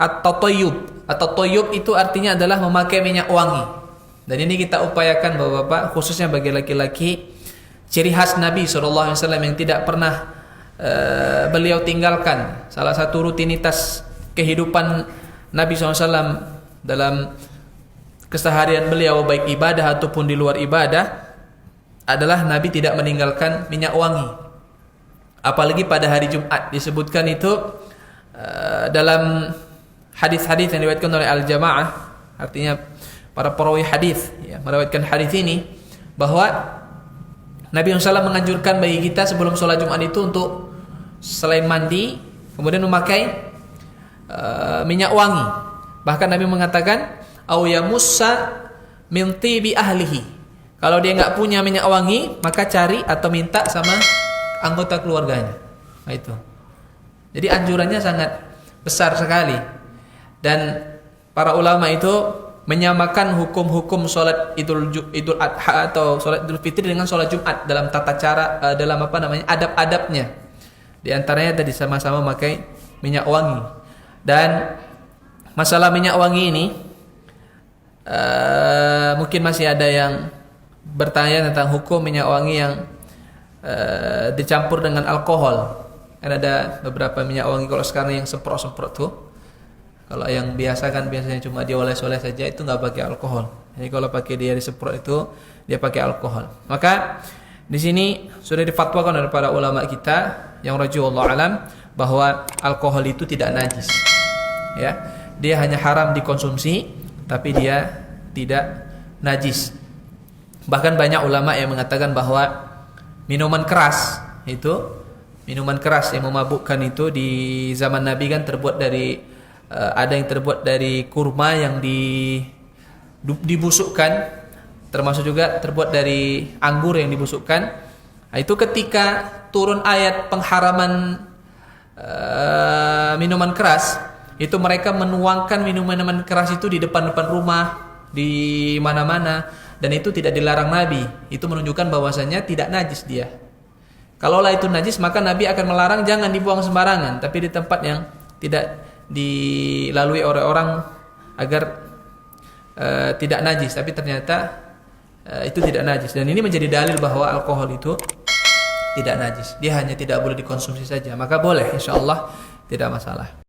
at-tatayyub. At-tatayyub itu artinya adalah memakai minyak wangi. Dan ini kita upayakan Bapak-bapak, khususnya bagi laki-laki, ciri khas Nabi SAW yang tidak pernah beliau tinggalkan. Salah satu rutinitas kehidupan Nabi SAW dalam keseharian beliau, baik ibadah ataupun di luar ibadah, adalah Nabi tidak meninggalkan minyak wangi. Apalagi pada hari Jumat, disebutkan itu dalam hadis-hadis yang diriwayatkan oleh al-jamaah, artinya para perawi hadis ya, meriwayatkan hadis ini, bahwa Nabi SAW menganjurkan bagi kita sebelum sholat Jumat itu untuk selain mandi kemudian memakai minyak wangi. Bahkan Nabi mengatakan au yamussa min tibi ahlihi. Kalau dia enggak punya minyak wangi, maka cari atau minta sama anggota keluarganya. Nah itu. Jadi anjurannya sangat besar sekali. Dan para ulama itu menyamakan hukum-hukum sholat Idul Adha atau sholat Idul Fitri dengan sholat Jumat dalam tata cara, dalam adab-adabnya. Di antaranya tadi sama-sama memakai minyak wangi. Dan masalah minyak wangi ini mungkin masih ada yang bertanya tentang hukum minyak wangi yang dicampur dengan alkohol. Kan ada beberapa minyak wangi kalau sekarang yang semprot-semprot tuh. Kalau yang biasa kan biasanya cuma dioles-oles saja, itu nggak pakai alkohol. Jadi kalau pakai dia disemprot itu dia pakai alkohol. Maka di sini sudah difatwakan oleh para ulama kita yang radhiyallahu alam bahwa alkohol itu tidak najis. Ya, dia hanya haram dikonsumsi, tapi dia tidak najis. Bahkan banyak ulama yang mengatakan bahwa minuman keras yang memabukkan itu di zaman Nabi kan terbuat dari ada yang terbuat dari kurma yang dibusukkan, termasuk juga terbuat dari anggur yang dibusukkan. Nah, itu ketika turun ayat pengharaman minuman keras, itu mereka menuangkan minuman keras itu di depan-depan rumah, di mana-mana, dan itu tidak dilarang Nabi. Itu menunjukkan bahwasanya tidak najis dia. Kalaulah itu najis, maka Nabi akan melarang jangan dibuang sembarangan, tapi di tempat yang tidak dilalui oleh orang agar tidak najis. Tapi ternyata itu tidak najis, dan ini menjadi dalil bahwa alkohol itu tidak najis. Dia hanya tidak boleh dikonsumsi saja. Maka boleh, insyaallah tidak masalah.